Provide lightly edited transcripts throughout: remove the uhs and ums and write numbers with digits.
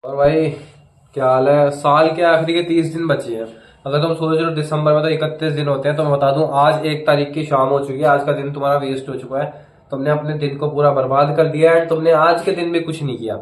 और भाई, क्या हाल है। साल के आखिरी के 30 दिन बचे हैं। अगर तुम सोच रहे हो दिसंबर में तो 31 दिन होते हैं, तो मैं बता दूं आज 1 तारीख की शाम हो चुकी है। आज का दिन तुम्हारा वेस्ट हो चुका है। तुमने अपने दिन को पूरा बर्बाद कर दिया है। तुमने आज के दिन में कुछ नहीं किया।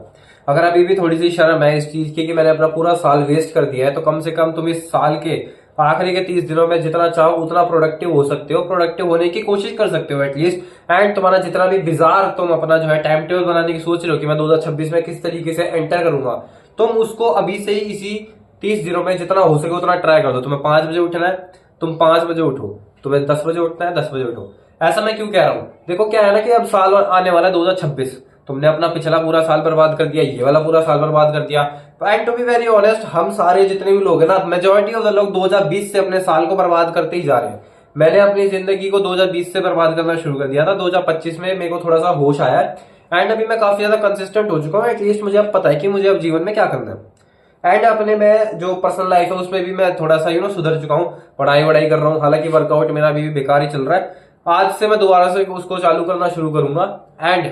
अगर अभी भी थोड़ी सी शर्म है इस चीज की कि मैंने अपना पूरा साल वेस्ट कर दिया है, तो कम से कम तुम इस साल के आखिरी के 30 दिनों में जितना चाहो उतना प्रोडक्टिव हो सकते हो, प्रोडक्टिव होने की कोशिश कर सकते हो एटलीस्ट। एंड तुम्हारा जितना भी बिजार तुम अपना जो है टाइम टेबल बनाने की सोच रहे हो कि मैं 2026 में किस तरीके से एंटर करूंगा, तुम उसको अभी से ही इसी 30 दिनों में जितना हो सके उतना ट्राई कर दो। तुम्हें 5 बजे उठना है, तुम 5 बजे उठो। तुम्हें 10 बजे उठना है, 10 बजे उठो। ऐसा मैं क्यों कह रहा हूँ? देखो क्या है ना कि अब साल आने वाला है 2026। तुमने अपना पिछला पूरा साल बर्बाद कर दिया, ये वाला पूरा साल बर्बाद कर दिया। And to be very honest, हम सारे जितने भी लोग हैं ना, मेजोरिटी ऑफ द लोग 2020 से अपने साल को बर्बाद करते ही जा रहे हैं। मैंने अपनी जिंदगी को 2020 से बर्बाद करना शुरू कर दिया था। 2025 में मेरे को थोड़ा सा होश आया है। एंड अभी मैं काफी ज्यादा कंसिस्टेंट हो चुका हूँ। एटलीस्ट मुझे अब पता है कि मुझे अब जीवन में क्या करना है। एंड अपने मैं जो पर्सनल लाइफ है उसमें भी मैं थोड़ा सा सुधर चुका हूँ। पढ़ाई वढ़ाई कर रहा हूँ, हालांकि वर्कआउट मेरा अभी भी बेकार ही चल रहा है। आज से मैं दोबारा से उसको चालू करना शुरू करूंगा। एंड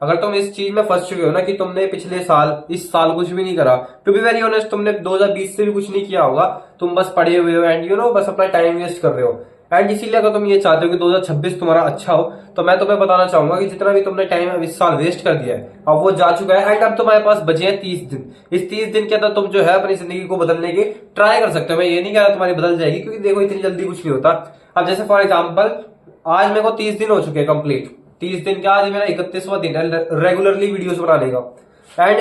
अगर तुम इस चीज में फंस चुके हो ना कि तुमने पिछले साल इस साल कुछ भी नहीं करा, टू बी वेरी ऑनेस्ट तुमने 2020 से भी कुछ नहीं किया होगा। तुम बस पढ़े हुए हो एंड बस अपना टाइम वेस्ट कर रहे हो। एंड इसीलिए अगर तुम ये चाहते हो कि 2026 तुम्हारा अच्छा हो, तो मैं तुम्हें बताना चाहूंगा कि जितना भी तुमने टाइम इस साल वेस्ट कर दिया है अब वो जा चुका है। एंड अब तुम्हारे पास बचे हैं 30 दिन। इस 30 दिन के अंदर तुम जो है अपनी जिंदगी को बदलने की ट्राई कर सकते हो। मैं ये नहीं कह रहा तुम्हारी बदल जाएगी, क्योंकि देखो इतनी जल्दी कुछ नहीं होता। अब जैसे फॉर एग्जाम्पल, आज मेरे को 30 दिन हो चुके हैं कंप्लीट। 30 दिन क्या, आज मेरा 31वां दिन है रेगुलरली वीडियोस बनाने का। एंड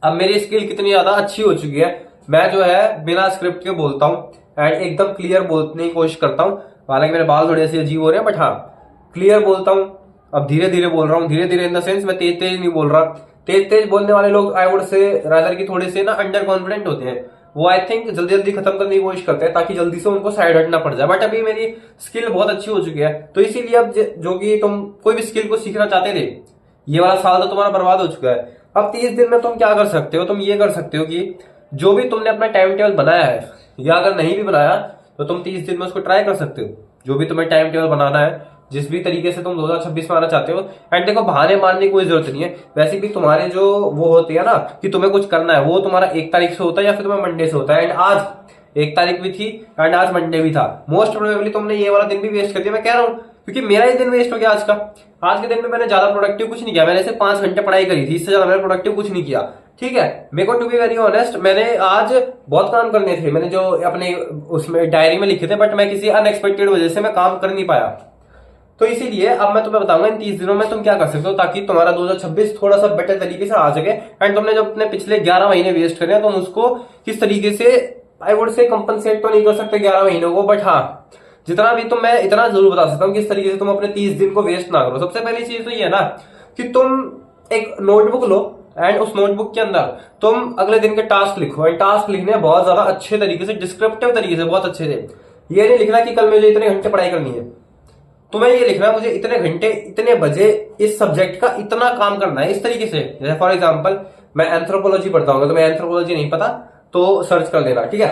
अब मेरी स्किल कितनी ज्यादा अच्छी हो चुकी है। मैं जो है बिना स्क्रिप्ट के बोलता हूँ एंड एकदम क्लियर बोलने की कोशिश करता हूँ। हालांकि मेरे बाल थोड़े से अजीब हो रहे हैं, बट हाँ, क्लियर बोलता हूँ। अब धीरे धीरे बोल रहा हूँ, धीरे धीरे इन द सेंस मैं तेज तेज नहीं बोल रहा। तेज तेज बोलने वाले लोग आई वुड से रादर की थोड़े से ना अंडर कॉन्फिडेंट होते हैं। वो आई थिंक जल्दी जल्दी खत्म करने की कोशिश करते हैं ताकि जल्दी से उनको साइड हटना पड़ जाए। बट अभी मेरी स्किल बहुत अच्छी हो चुकी है, तो इसीलिए अब जो कि तुम कोई भी स्किल को सीखना चाहते थे, ये वाला साल तो तुम्हारा बर्बाद हो चुका है। अब 30 दिन में तुम क्या कर सकते हो? तुम ये कर सकते हो कि जो भी तुमने अपना टाइम टेबल बनाया है, या अगर नहीं भी बनाया तो तुम 30 दिन में उसको ट्राई कर सकते हो। जो भी तुम्हें टाइम टेबल बनाना है, जिस भी तरीके से तुम 2026 में आना चाहते हो। एंड देखो, बहाने मारने की कोई जरूरत नहीं है। वैसे भी तुम्हारे जो वो होते हैं ना कि तुम्हें कुछ करना है, वो तुम्हारा 1 तारीख से होता है या फिर तुम्हें मंडे से होता है। एंड आज 1 तारीख भी थी एंड आज मंडे भी था। मोस्ट प्रोबेबली तुमने ये वाला दिन भी वेस्ट कर दिया। मैं कह रहा हूँ क्योंकि मेरा ही दिन वेस्ट हो गया आज का। आज के दिन में मैंने ज्यादा प्रोडक्टिव कुछ नहीं किया। मैंने सिर्फ 5 घंटे पढ़ाई करी थी, इससे ज्यादा मैंने प्रोडक्टिव कुछ नहीं किया। ठीक है, मेरे को टू बी वेरी ऑनेस्ट, मैंने आज बहुत काम करने थे, मैंने जो अपने उसमें डायरी में लिखे थे, बट मैं किसी अनएक्सपेक्टेड वजह से मैं काम कर नहीं पाया। तो इसीलिए अब मैं तुम्हें बताऊंगा इन 30 दिनों में तुम क्या कर सकते हो ताकि तुम्हारा 2026 थोड़ा सा बेटर तरीके से आ सके। एंड तुमने जो अपने पिछले 11 महीने वेस्ट करे हैं, तुम उसको किस तरीके से आई वुड से कंपनसेट तो नहीं कर सकते 11 महीनों को, बट हाँ, जितना भी तुम, मैं इतना जरूर बता सकता हूँ किस तरीके से तुम अपने 30 दिन को वेस्ट ना करो। सबसे पहली चीज तो ये है ना कि तुम एक नोटबुक लो एंड उस नोटबुक के अंदर तुम अगले दिन के टास्क लिखो। एंड टास्क लिखने बहुत ज्यादा अच्छे तरीके से, डिस्क्रिप्टिव तरीके से, बहुत अच्छे से। ये नहीं लिखना कि कल मुझे इतने घंटे पढ़ाई करनी है। तुम्हें ये लिखना है मुझे इतने घंटे इतने बजे इस सब्जेक्ट का इतना काम करना है, इस तरीके से। जैसे फॉर एग्जांपल, मैं एंथ्रोपोलॉजी पढ़ता हूँ, तो मैं एंथ्रोपोलॉजी नहीं पता तो सर्च कर लेना, ठीक है।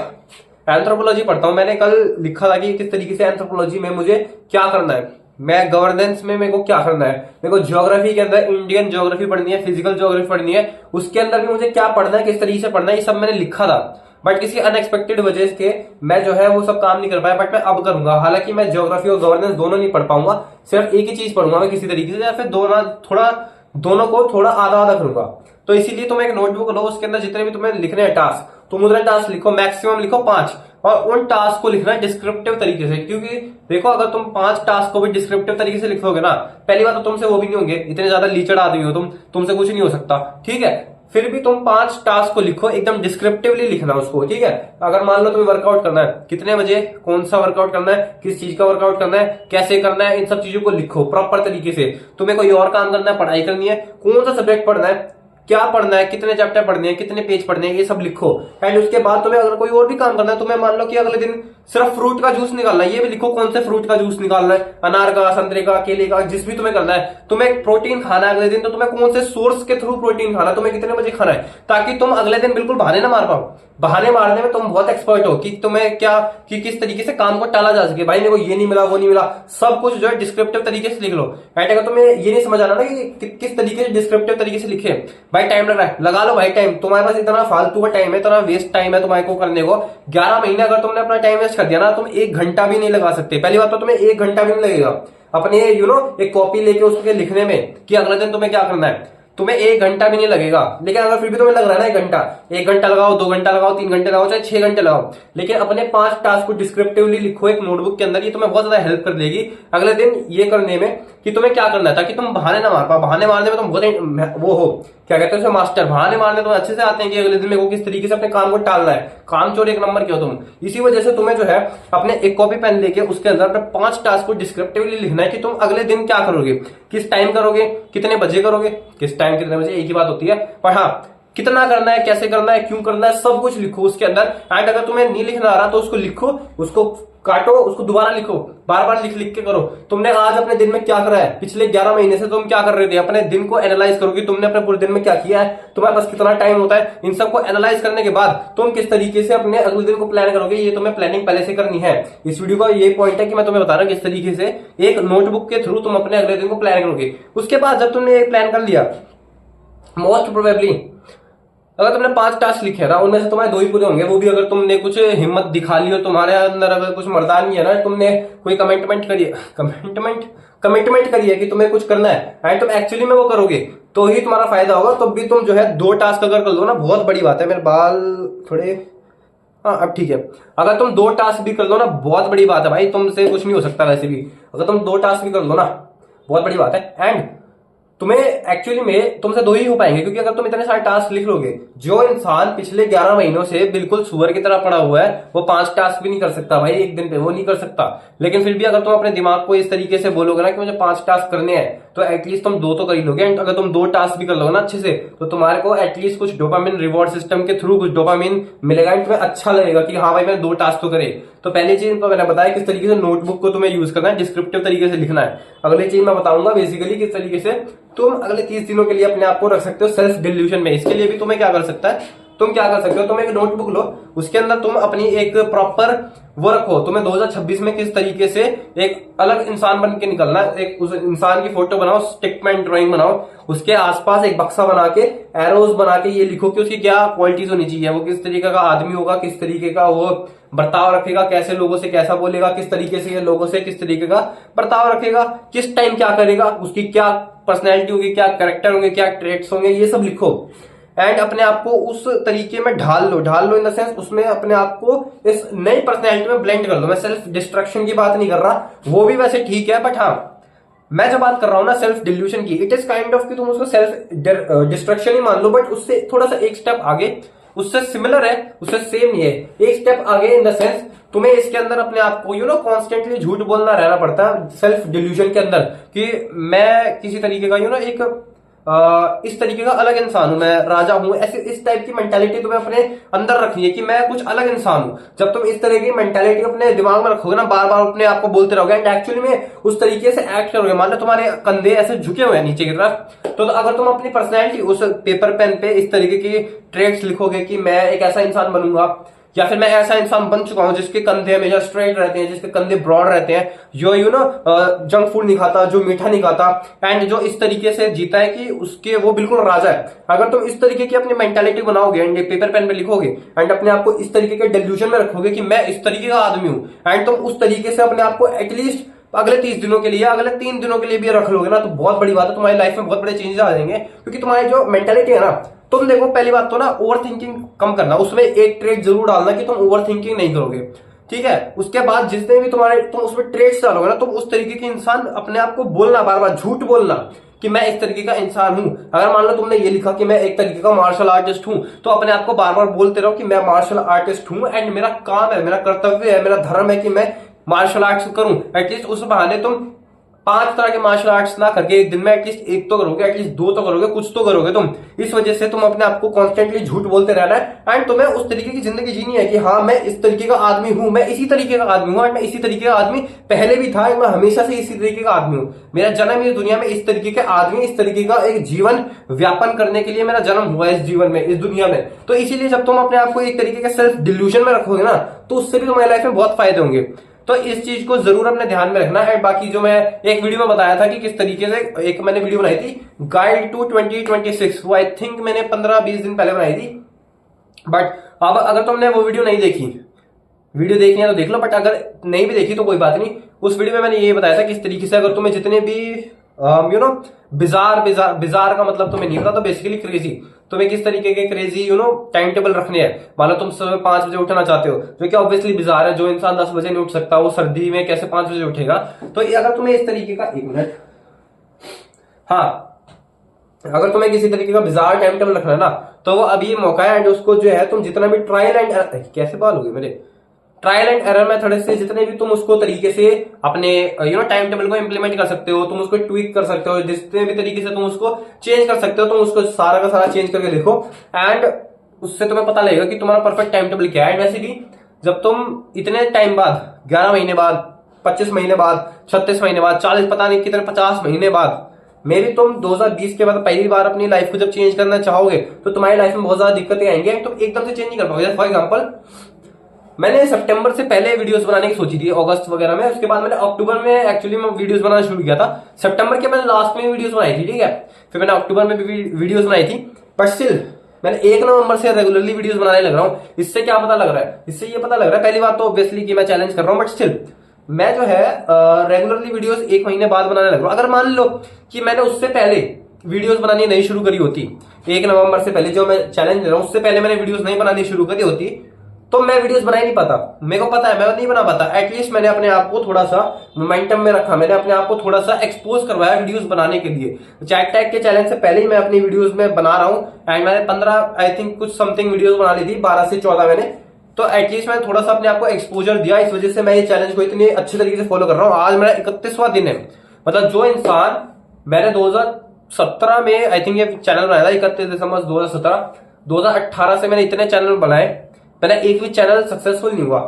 एंथ्रोपोलॉजी पढ़ता हूँ, मैंने कल लिखा था कि किस तरीके से एंथ्रोपोलॉजी में मुझे क्या करना है। मैं गवर्नेंस में मेरे को क्या करना है, मेरे को ज्योग्राफी के अंदर इंडियन ज्योग्राफी पढ़नी है, फिजिकल ज्योग्राफी पढ़नी है, उसके अंदर भी मुझे क्या पढ़ना है, किस तरीके से पढ़ना है, ये सब मैंने लिखा था। बट किसी अनएक्सपेक्टेड वजह से मैं जो है वो सब काम नहीं कर पाया। बट मैं अब करूंगा। हालांकि मैं ज्योग्राफी और गवर्नेंस दोनों नहीं पढ़ पाऊंगा, सिर्फ एक ही चीज पढ़ूंगा मैं किसी तरीके से, या फिर दोनों को थोड़ा आधा आधा करूंगा। तो इसीलिए तुम एक नोटबुक लो, उसके अंदर जितने भी तुम्हें लिखने हैं टास्क, तुम उतने टास्क लिखो, मैक्सिमम लिखो 5। और उन टास्क को लिखना है डिस्क्रिप्टिव तरीके से, क्योंकि देखो अगर तुम 5 टास्क को भी डिस्क्रिप्टिव तरीके से लिखोगे ना, पहली बात तो तुमसे वो भी नहीं होंगे, इतने ज्यादा लीचड़ आदमी हो तुम, तुमसे कुछ नहीं हो सकता, ठीक है। फिर भी तुम 5 टास्क को लिखो, एकदम डिस्क्रिप्टिवली लिखना उसको, ठीक है। अगर मान लो तुम्हें वर्कआउट करना है, कितने बजे कौन सा वर्कआउट करना है, किस चीज का वर्कआउट करना है, कैसे करना है, इन सब चीजों को लिखो प्रॉपर तरीके से। तुम्हें कोई और काम करना है, पढ़ाई करनी है, कौन सा सब्जेक्ट पढ़ना है, क्या पढ़ना है, कितने चैप्टर पढ़ने हैं, कितने पेज पढ़ने हैं, ये सब लिखो। एंड उसके बाद तुम्हें अगर कोई और भी काम करना है, तुम्हें मान लो कि अगले दिन सिर्फ फ्रूट का जूस निकालना है, ये भी लिखो कौन से फ्रूट का जूस निकालना है, अनार का, संतरे का, केले का, जिस भी तुम्हें करना है। तुम्हें प्रोटीन खाना है अगले दिन, तो तुम्हें कौन से सोर्स के थ्रू प्रोटीन खाना है, तुम्हें कितने बजे खाना है, ताकि तुम अगले दिन बिल्कुल बहाने ना मार पाओ। बहाने मारने में तुम बहुत एक्सपर्ट हो कि तुम्हें क्या, कि किस तरीके से काम को टाला जा सके। भाई मेरे को ये नहीं मिला, वो नहीं मिला, सब कुछ जो है डिस्क्रिप्टिव तरीके से लिख लो। एंड अगर तुम्हें ये नहीं समझ आना ना कि किस तरीके से डिस्क्रिप्टिव तरीके से लिखे, भाई भाई टाइम लग रहा है, लगा लो भाई टाइम। तुम्हारे पास इतना फालतू का टाइम है, इतना वेस्ट टाइम है तुम्हारे को करने को। 11 महीने अगर तुमने अपना टाइम वेस्ट कर दिया ना, तुम 1 घंटा भी नहीं लगा सकते। पहली बात तो तुम्हें 1 घंटा भी नहीं लगेगा अपने एक कॉपी लेके उसके लिखने में कि अगले दिन तुम्हें क्या करना है। तुम्हें 1 घंटा भी नहीं लगेगा। लेकिन अगर फिर भी तुम्हें लग रहा है ना 1 घंटा, 1 घंटा लगाओ, 2 घंटा लगाओ, 3 घंटे लगाओ, चाहे 6 घंटे लगाओ, लेकिन अपने 5 टास्क को डिस्क्रिप्टिवली लिखो एक नोटबुक के अंदर। ये तुम्हें बहुत ज्यादा हेल्प कर देगी अगले दिन ये करने में कि तुम्हें क्या करना है, ताकि तुम बहाने ना मार पाओ। बहाने मारने में तुम बहुत वो हो, क्या कहते हैं उसे, मास्टर। बहाने मारने तो अच्छे से आते हैं कि अगले दिन मेरे को किस तरीके से अपने काम को टालना है। काम चोर 1 नंबर के हो तुम। इसी वजह से तुम्हें जो है अपने एक कॉपी पेन लेके उसके अंदर अपने 5 टास्क को डिस्क्रिप्टिवली लिखना है कि तुम अगले दिन क्या करोगे, किस टाइम करोगे, कितने बजे करोगे। किस टाइम कितने बजे एक ही बात होती है, पर हाँ कितना करना है, कैसे करना है, क्यों करना है, सब कुछ लिखो उसके अंदर। एंड अगर तुम्हें नहीं लिखना आ रहा तो उसको लिखो, उसको काटो, उसको दोबारा लिखो, बार बार लिख लिख के करो। तुमने आज अपने दिन में क्या करा है, पिछले 11 महीने से तुम क्या कर रहे थे, अपने दिन को एनालाइज करो कि तुमने अपने पूरे दिन में क्या किया है, तुम्हारे पास कितना टाइम होता है। इन सबको एनालाइज करने के बाद तुम किस तरीके से अपने अगले दिन को प्लान करोगे, ये तुम्हें प्लानिंग पहले से करनी है। इस वीडियो का ये पॉइंट है कि मैं तुम्हें बता रहा हूं किस तरीके से एक नोटबुक के थ्रू तुम अपने अगले दिन को प्लान करोगे। उसके बाद जब तुमने एक प्लान कर लिया, मोस्ट प्रोबेबली अगर तुमने 5 टास्क लिखे ना, उनमें से तुम्हारे 2 ही पूरे होंगे। वो भी अगर तुमने कुछ हिम्मत दिखा ली हो, तुम्हारे अंदर अगर कुछ मर्दानी है ना, तुमने कोई कमिटमेंट करी है कि तुम्हें कुछ करना है एंड तुम एक्चुअली में वो करोगे, तो ही तुम्हारा फायदा होगा। तो भी तुम जो है 2 टास्क अगर कर लो ना, बहुत बड़ी बात है। मेरे बाल थोड़े, हाँ अब ठीक है। अगर तुम 2 टास्क भी कर लो ना, बहुत बड़ी बात है भाई, तुमसे कुछ नहीं हो सकता वैसे भी। अगर तुम 2 टास्क भी कर लो ना, बहुत बड़ी बात है। एंड तुम्हें एक्चुअली में तुमसे 2 ही हो पाएंगे, क्योंकि अगर तुम इतने सारे टास्क लिख लोगे, जो इंसान पिछले 11 महीनों से बिल्कुल सुअर की तरह पड़ा हुआ है, वो 5 टास्क भी नहीं कर सकता भाई एक दिन पे, वो नहीं कर सकता। लेकिन फिर भी अगर तुम अपने दिमाग को इस तरीके से बोलोगे ना कि मुझे 5 टास्क करने हैं, तो एटलीस्ट तुम 2 तो कर ही लोगे। एंड अगर तुम 2 टास्क भी कर लोगे ना अच्छे से, तो तुम्हारे को एटलीस्ट कुछ डोपामिन रिवॉर्ड सिस्टम के थ्रू कुछ डोपामिन मिलेगा एंड तुम्हें अच्छा लगेगा कि हाँ भाई मैंने 2 टास्क तो करे। तो पहली चीज तो मैंने बताया किस तरीके से नोटबुक को तुम्हें यूज करना है, डिस्क्रिप्टिव तरीके से लिखना है। अगली चीज मैं बताऊंगा बेसिकली किस तरीके से तुम अगले 30 दिनों के लिए अपने आप को रख सकते हो सेल्फ डिल्यूशन में। इसके लिए भी तुम्हें क्या कर सकता है, तुम क्या कर सकते हो, तुम एक नोटबुक लो, उसके अंदर तुम अपनी एक प्रॉपर वो रखो, तुम्हें 2026 में किस तरीके से एक अलग इंसान बन के निकलना है। एक उस इंसान की फोटो बनाओ, स्टिकमैन ड्राइंग बनाओ, उसके आसपास एक बक्सा बना के एरोज बना के ये लिखो कि उसकी क्या क्वालिटीज होनी चाहिए, वो किस तरीके का आदमी होगा, किस तरीके का वो बर्ताव रखेगा, कैसे लोगों से कैसा बोलेगा, किस तरीके से ये लोगों से किस तरीके का बर्ताव रखेगा, किस टाइम क्या करेगा, उसकी क्या पर्सनैलिटी होगी, क्या कैरेक्टर होंगे, क्या ट्रेट्स होंगे, ये सब लिखो। एंड अपने आप को उस तरीके में ढाल लो इन द सेंस, उसमें अपने आप को इस नई पर्सनैलिटी में ब्लेंड कर लो। मैं सेल्फ डिस्ट्रक्शन की बात नहीं कर रहा, वो भी वैसे ठीक है, बट हाँ मैं जब बात कर रहा हूं ना सेल्फ डिल्यूशन की, इट इज काइंड ऑफ कि तुम उसको सेल्फ डिस्ट्रक्शन ही मान लो, बट उससे थोड़ा सा एक स्टेप आगे, उससे सिमिलर है, उससे सेम नहीं है, एक स्टेप आगे इन द सेंस तुम्हें इसके अंदर अपने आप को कॉन्स्टेंटली झूठ बोलना रहना पड़ता है सेल्फ डिल्यूजन के अंदर कि मैं किसी तरीके का एक इस तरीके का अलग इंसान हूं, मैं राजा हूं। ऐसे इस टाइप की मेंटालिटी तुम्हें अपने अंदर रखनी है कि मैं कुछ अलग इंसान हूं। जब तुम इस तरह की मेंटालिटी अपने दिमाग में रखोगे ना, बार बार अपने आप को बोलते रहोगे एंड एक्चुअली में उस तरीके से एक्ट करोगे, मान लो तुम्हारे कंधे ऐसे झुके हुए हैं नीचे की तरफ, तो अगर तुम अपनी पर्सनैलिटी उस पेपर पेन पे इस तरीके की ट्रेट्स लिखोगे कि मैं एक ऐसा इंसान बनूंगा, या फिर मैं ऐसा इंसान बन चुका हूं जिसके कंधे हमेशा स्ट्रेट रहते हैं, जिसके कंधे ब्रॉड रहते हैं, जो जंक फूड नहीं खाता, जो मीठा नहीं खाता, एंड जो इस तरीके से जीता है कि उसके वो बिल्कुल राजा है। अगर तुम इस तरीके की अपनी मेंटालिटी बनाओगे एंड पेपर पेन पे लिखोगे एंड अपने आप को इस तरीके के डिल्यूजन में रखोगे कि मैं इस तरीके का आदमी हूं, एंड तुम उस तरीके से अपने आप को एटलीस्ट अगले 30 दिनों के लिए, अगले 3 दिनों के लिए भी रख लोगे ना, तो बहुत बड़ी बात है, तुम्हारी लाइफ में बहुत बड़े चेंजेस आ जाएंगे। क्योंकि तुम्हारी जो मेंटालिटी है ना, तुम देखो पहली बात तो ना ओवर थिंकिंग कम करना, उसमें एक ट्रेट जरूर डालना कि तुम ओवर थिंकिंग नहीं करोगे, ठीक है। उसके बाद जितने भी तुम्हारे तुम उसमें ट्रेट्स डालोगे ना, तुम उस तरीके के इंसान अपने आप को बोलना, बार बार झूठ बोलना कि मैं इस तरीके का इंसान हूं। अगर मान लो तुमने ये लिखा कि मैं एक तरीके का मार्शल आर्टिस्ट हूं, तो अपने आप को बार बार बोलते रहो कि मैं मार्शल आर्टिस्ट हूं एंड मेरा काम है, मेरा कर्तव्य है, मेरा धर्म है कि मैं मार्शल आर्ट्स करूं। एटलीस्ट उस बहाने तुम 5 तरह के मार्शल आर्ट्स ना करके एक दिन में एटलीस्ट 1 तो करोगे, एटलीस्ट 2 तो करोगे, कुछ तो करोगे तुम। इस वजह से तुम अपने आप को कॉन्स्टेंटली झूठ बोलते रहना है एंड तुम्हें उस तरीके की जिंदगी जीनी है कि हाँ मैं इस तरीके का आदमी हूं, मैं इसी तरीके का आदमी हूं, मैं इसी तरीके का आदमी पहले भी था, मैं हमेशा से इसी तरीके का आदमी हूं। मेरा जन्म इस दुनिया में इस तरीके के आदमी, इस तरीके का एक जीवन व्यापन करने के लिए मेरा जन्म हुआ है इस जीवन में, इस दुनिया में। तो इसीलिए जब तुम अपने आप को एक तरीके के सेल्फ डिल्यूजन में रखोगे ना, तो उससे भी तुम्हारी लाइफ में बहुत फायदे होंगे। तो इस चीज को जरूर अपने ध्यान में रखना है। बाकी जो मैं एक वीडियो में बताया था कि किस तरीके से, एक मैंने वीडियो बनाई थी गाइड टू 2026, वो आई थिंक मैंने 15-20 दिन पहले बनाई थी। बट अब अगर तुमने वो वीडियो नहीं देखी, वीडियो देखनी है तो देख लो, बट अगर नहीं भी देखी तो कोई बात नहीं। उस वीडियो में मैंने ये बताया था किस तरीके से अगर तुम्हें जितने भी बिजार का मतलब तुम्हें नहीं पता, तो बेसिकली क्रेजी, तुम्हें किस तरीके के क्रेजी टाइम टेबल रखने हैं। मान लो तुम सुबह 5 बजे उठना चाहते हो, जो कि ऑब्वियसली बिजार है, जो इंसान 10 बजे नहीं उठ सकता वो सर्दी में कैसे 5 बजे उठेगा। तो अगर तुम्हें इस तरीके का, 1 मिनट, हाँ, अगर तुम्हें किसी तरीके का बिजार टाइम टेबल रखना है ना, तो वो अभी मौका है। एंड उसको जो है तुम जितना भी ट्रायल एंड कैसे बाल हो गए मेरे, ट्रायल एंड एरर मेथड से जितने भी तुम उसको तरीके से अपने टाइम टेबल को इंप्लीमेंट कर सकते हो, तुम उसको ट्वीक कर सकते हो, जितने भी तरीके से तुम उसको चेंज कर सकते हो, तुम उसको सारा का सारा चेंज करके देखो। एंड उससे तुम्हें पता लगेगा कि तुम्हारा परफेक्ट टाइम टेबल क्या है। वैसे भी जब तुम इतने टाइम बाद, 11 महीने बाद, 25 महीने बाद, 36 महीने बाद, 40, पता नहीं कितने, 50 महीने बाद, मे भी तुम 2020 के बाद पहली बार अपनी लाइफ को जब चेंज करना चाहोगे तो तुम्हारी लाइफ में बहुत ज्यादा दिक्कतें आएंगी, तुम एकदम से चेंज नहीं कर पाओगे। फॉर एग्जाम्पल, मैंने सितंबर से पहले वीडियोस बनाने की सोची थी, अगस्त वगैरह में, उसके बाद मैंने अक्टूबर में एक्चुअली मैं वीडियोस बनाना शुरू किया था। सितंबर के मैंने लास्ट में वीडियोस बनाई थी, ठीक है, फिर मैंने अक्टूबर में भी वीडियोस बनाई थी, बट स्टिल मैंने 1 नवंबर से रेगुलरली वीडियोस बनाने लग रहा हूँ। इससे क्या पता लग रहा है, इससे ये पता लग रहा है पहली बात तो ऑब्वियसली कि मैं चैलेंज कर रहा हूँ, बट स्टिल मैं जो है रेगुलरली वीडियोस 1 महीने बाद बनाने लग रहा हूँ। अगर मान लो कि मैंने उससे पहले वीडियोस बनानी नहीं शुरू करी होती, 1 नवंबर से पहले, जो मैं चैलेंज ले रहा हूँ उससे पहले मैंने वीडियोस नहीं बनानी शुरू करी होती, तो मैं वीडियोस बना ही नहीं पाता। मेरे को पता है मैं नहीं बना पाता। एटलीस्ट मैंने अपने आप को थोड़ा सा मोमेंटम में रखा, मैंने अपने आप को थोड़ा सा एक्सपोज करवाया वीडियोस बनाने के लिए। चैट टैग के चैलेंज से पहले ही मैं अपनी वीडियोस में बना रहा हूँ। एंड मैंने 15 आई थिंक कुछ समथिंग वीडियोस बना ली थी, 12 से 14 मैंने, तो एटलीस्ट मैंने थोड़ा सा अपने आप को एक्सपोजर दिया। इस वजह से मैं ये चैलेंज को इतनी अच्छी तरीके से फॉलो कर रहा हूँ। आज मेरा 31वां दिन है। मतलब जो इंसान, मैंने 2017 में आई थिंक ये चैनल बनाया था, 31 दिसंबर 2017, 2018 से मैंने इतने चैनल बनाए, मैंने एक भी चैनल सक्सेसफुल नहीं हुआ।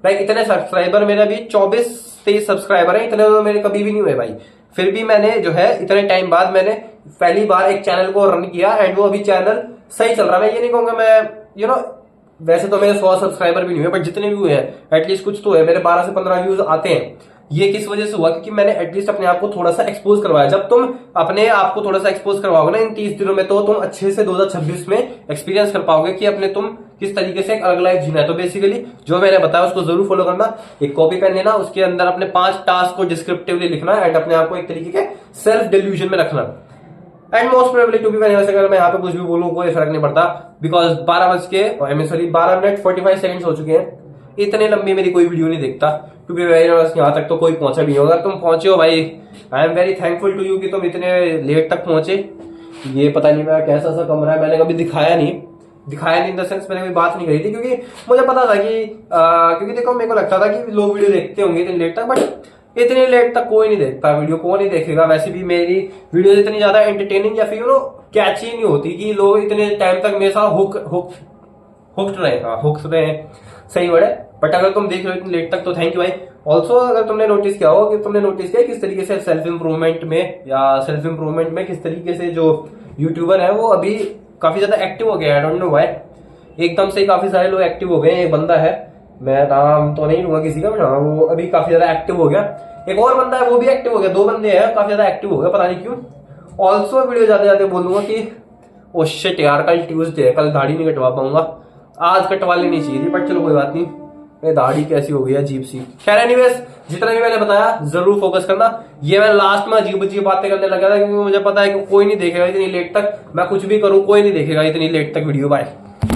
लाइक इतने सब्सक्राइबर मेरे अभी 24-23 सब्सक्राइबर है, इतने तो मेरे कभी भी नहीं हुए भाई। फिर भी मैंने जो है इतने टाइम बाद मैंने पहली बार एक चैनल को रन किया, एंड वो अभी चैनल सही चल रहा है। मैं ये नहीं कहूंगा, मैं वैसे तो मेरे 100 सब्सक्राइबर भी नहीं हुए, बट जितने भी हुए हैं एटलीस्ट कुछ तो है, मेरे 12 से 15 व्यूज आते हैं। ये किस वजह से हुआ, क्योंकि मैंने एटलीस्ट अपने आप को थोड़ा सा एक्सपोज करवाया। जब तुम अपने आप को थोड़ा सा एक्सपोज करवाओगे ना इन 30 दिनों में, तो तुम अच्छे से 2026 में एक्सपीरियंस कर पाओगे कि अपने तुम किस तरीके से एक अलग लाइफ जीना है। तो बेसिकली जो मैंने बताया उसको जरूर फॉलो करना। एक कॉपी पेन लेना, उसके अंदर अपने 5 टास्क को डिस्क्रिप्टिवली लिखना, एंड अपने आप को एक तरीके के सेल्फ डिल्यूजन में रखना। And most probably to be very honest, अगर मैं यहाँ पे कुछ भी बोलूँ कोई फर्क नहीं पड़ता, बिकॉज 12 मिनट 45 सेकंड हो चुके हैं। इतने लंबी मेरी कोई वीडियो नहीं देखता, टू बी वेरी ऑनेस्ट। यहाँ तक तो कोई पहुंचा भी नहीं होगा। तुम पहुंचे हो भाई, I am very thankful to you कि तुम इतने लेट तक पहुंचे। ये पता नहीं मेरा कैसा सा कमरा है, मैंने कभी दिखाया नहीं इन द सेंस, मैंने कोई बात नहीं करी थी, क्योंकि मुझे पता था कि क्योंकि देखो मेरे को लगता था कि लोग वीडियो देखते होंगे इतने लेट तक, बट इतने लेट तक कोई नहीं देखता वीडियो, कौन नहीं देखेगा। वैसे भी मेरी वीडियो इतनी ज्यादा एंटरटेनिंग या फिर कैची नहीं होती कि लोग इतने टाइम तक मेरे साथ हुक्ड रहे। हाँ, हुक्ड रहे, सही वर्ड है। बट अगर तुम देख रहे हो इतने लेट तक तो थैंक यू भाई। ऑल्सो अगर तुमने नोटिस किया हो कि तुमने नोटिस किया किस तरीके से सेल्फ इंप्रूवमेंट में किस तरीके से जो यूट्यूबर है वो अभी काफी ज्यादा एक्टिव हो गया है। आई डोंट नो व्हाई, एकदम से काफी सारे लोग एक्टिव हो गए हैं। एक बंदा है, मैं नाम तो नहीं लूंगा किसी का, बट हाँ वो अभी काफी ज्यादा एक्टिव हो गया। एक और बंदा है वो भी एक्टिव हो गया, 2 बंदे हैं काफी ज्यादा एक्टिव हो गए, पता नहीं क्यों। ऑल्सो वीडियो जाते जाते बोलूंगा कि ओ शिट यार, कल ट्यूसडे है, कल दाढ़ी नहीं कटवा पाऊंगा। आज कटवा लेनी चाहिए थी, बट चलो कोई बात नहीं। ये दाढ़ी कैसी हो गई है, अजीब सी। खैर एनीवेज, जितना भी मैंने बताया जरूर फोकस करना। ये मैं लास्ट में अजीब अजीब बातें करने लगा था, क्योंकि मुझे पता है कि कोई नहीं देखेगा इतनी लेट तक। मैं कुछ भी करूं कोई नहीं देखेगा इतनी लेट तक वीडियो। बाय।